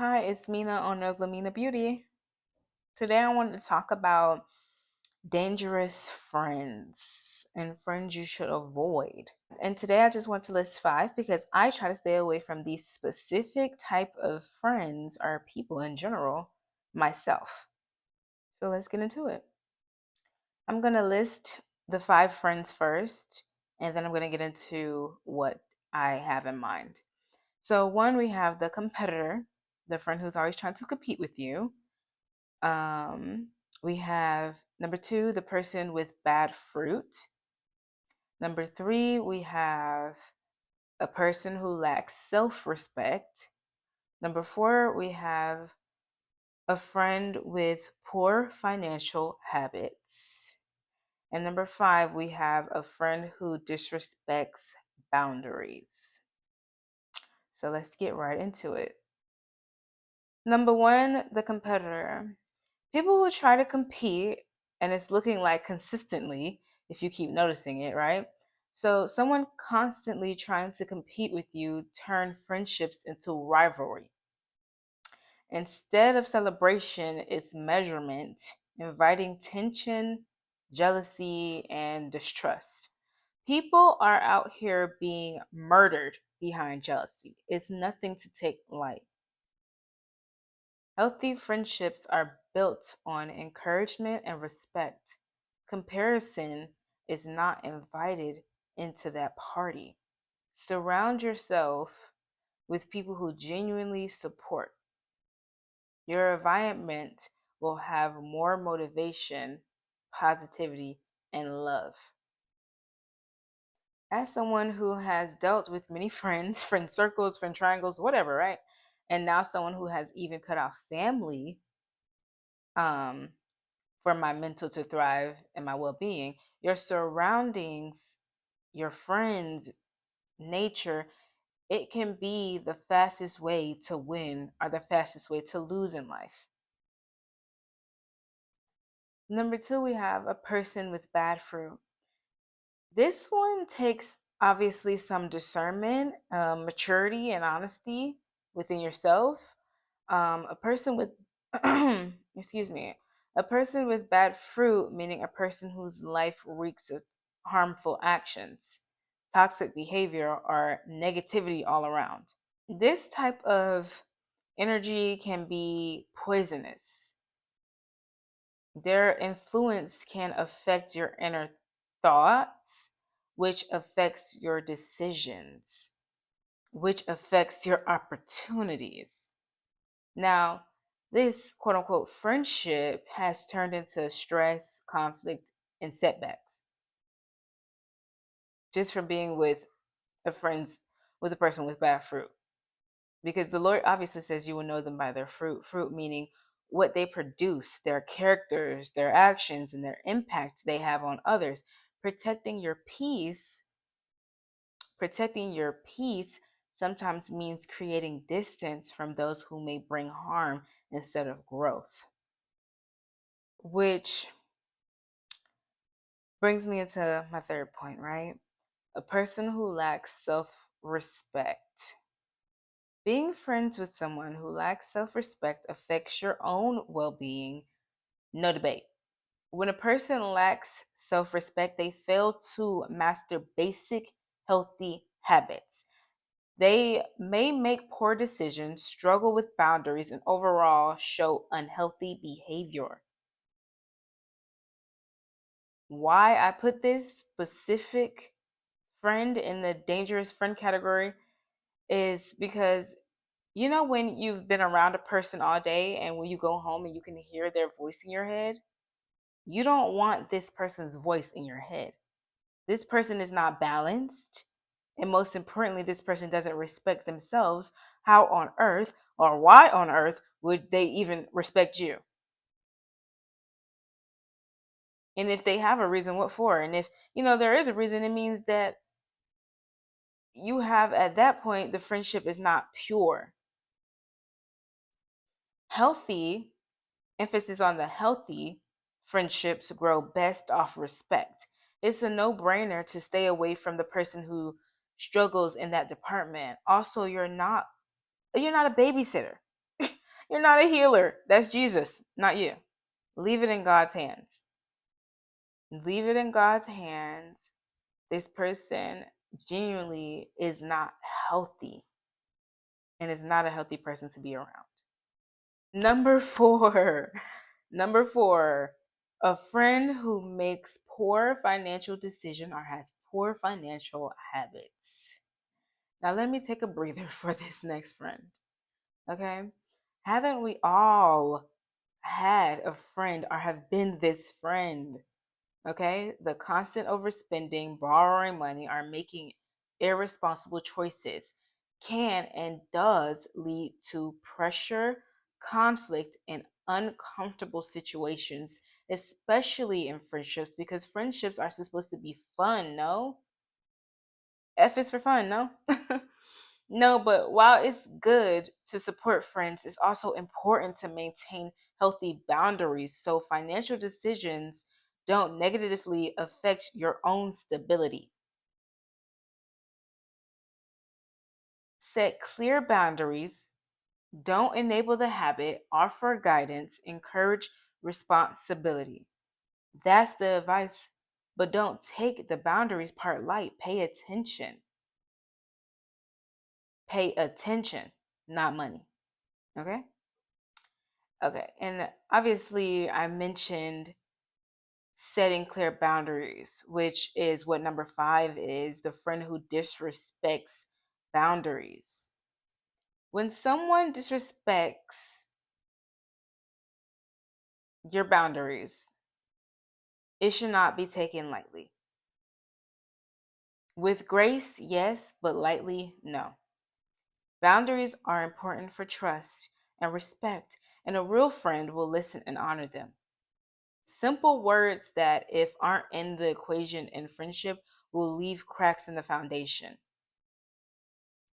Hi, it's Mina, owner of Lamina Beauty. Today I wanted to talk about dangerous friends and friends you should avoid. And today I just want to list five because I try to stay away from these specific type of friends or people in general myself. So let's get into it. I'm going to list the five friends first, and then I'm going to get into what I have in mind. So, one, we have the competitor, the friend who's always trying to compete with you. Um, we have number two, the person with bad fruit. Number three, we have a person who lacks self respect. Number four, we have a friend with poor financial habits. And number five, we have a friend who disrespects boundaries. So let's get right into it. Number one, the competitor. People who try to compete, and it's looking like consistently, if you keep noticing it, right? So, someone constantly trying to compete with you turn friendships into rivalry. Instead of celebration, it's measurement, inviting tension, jealousy, and distrust. People are out here being murdered behind jealousy. It's nothing to take light. Healthy friendships are built on encouragement and respect. Comparison is not invited into that party. Surround yourself with people who genuinely support. Your environment will have more motivation, positivity, and love. As someone who has dealt with many friends, friend circles, friend triangles, whatever, right? And now someone who has even cut off family, um, for my mental to thrive and my well being. Your surroundings, your friends, nature, it can be the fastest way to win or the fastest way to lose in life. Number two, we have a person with bad fruit. This one takes obviously some discernment, maturity, and honesty within yourself. A person with, excuse me, a person with bad fruit, meaning a person whose life reeks of harmful actions, toxic behavior, or negativity all around. This type of energy can be poisonous. Their influence can affect your inner thoughts, which affects your decisions, which affects your opportunities. Now, this quote unquote friendship has turned into stress, conflict, and setbacks just from being with a friend's with a person with bad fruit. Because the Lord obviously says you will know them by their fruit. Fruit meaning what they produce, their characters, their actions, and their impact they have on others. Protecting your peace, protecting your peace sometimes means creating distance from those who may bring harm instead of growth. Which brings me into my third point, right? A person who lacks self respect. Being friends with someone who lacks self respect affects your own well being, no debate. When a person lacks self respect, they fail to master basic healthy habits. They may make poor decisions, struggle with boundaries, and overall show unhealthy behavior. Why I put this specific friend in the dangerous friend category is because when you've been around a person all day and when you go home and you can hear their voice in your head, you don't want this person's voice in your head. This person is not balanced. And most importantly, this person doesn't respect themselves. How on earth or why on earth would they even respect you? And if they have a reason, what for? And if, there is a reason, it means that you have at that point, the friendship is not pure. Healthy, emphasis on the healthy, friendships grow best off respect. It's a no-brainer to stay away from the person who struggles in that department. Also, you're not a babysitter. You're not a healer. That's Jesus, not you. Leave it in God's hands. Leave it in God's hands. This person genuinely is not healthy and is not a healthy person to be around. Number four, number four, a friend who makes poor financial decision or has poor financial habits. Now let me take a breather for this next friend. Okay? Haven't we all had a friend or have been this friend? Okay? The constant overspending, borrowing money, or making irresponsible choices can and does lead to pressure, conflict, and uncomfortable situations, especially in friendships, because friendships are supposed to be fun, no? F is for fun, no? No, but while it's good to support friends, it's also important to maintain healthy boundaries so financial decisions don't negatively affect your own stability. Set clear boundaries, don't enable the habit, offer guidance, encourage responsibility. That's the advice, but don't take the boundaries part light. Pay attention. Pay attention, not money. Okay? Okay, and obviously I mentioned setting clear boundaries, which is what number 5 is, the friend who disrespects boundaries. When someone disrespects your boundaries, it should not be taken lightly. With grace, yes, but lightly, no. Boundaries are important for trust and respect, and a real friend will listen and honor them. Simple words that, if aren't in the equation in friendship, will leave cracks in the foundation.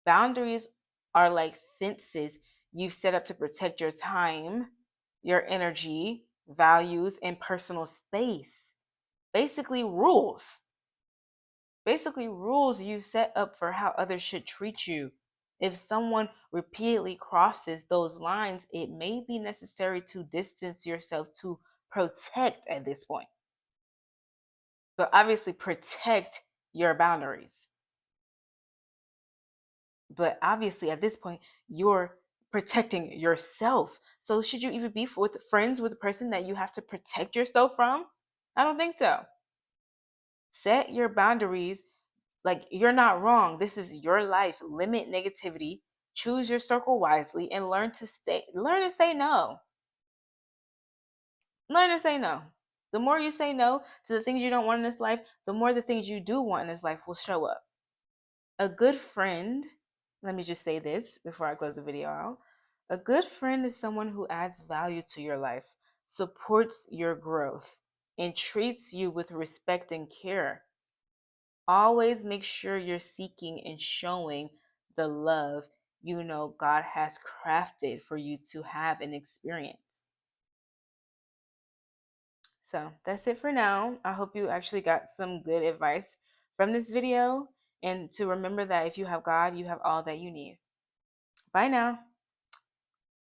Boundaries are like fences you've set up to protect your time, your energy, values, and personal space. Basically, rules. Basically, rules you set up for how others should treat you. If someone repeatedly crosses those lines, it may be necessary to distance yourself to protect at this point. But obviously, protect your boundaries. But obviously, at this point, you're protecting yourself. So, should you even be with friends with a person that you have to protect yourself from? I don't think so. Set your boundaries. Like, you're not wrong. This is your life. Limit negativity. Choose your circle wisely and learn to say no. Learn to say no. The more you say no to the things you don't want in this life, the more the things you do want in this life will show up. A good friend, let me just say this before I close the video out. A good friend is someone who adds value to your life, supports your growth, and treats you with respect and care. Always make sure you're seeking and showing the love you know God has crafted for you to have and experience. So that's it for now. I hope you actually got some good advice from this video, and to remember that if you have God, you have all that you need. Bye now.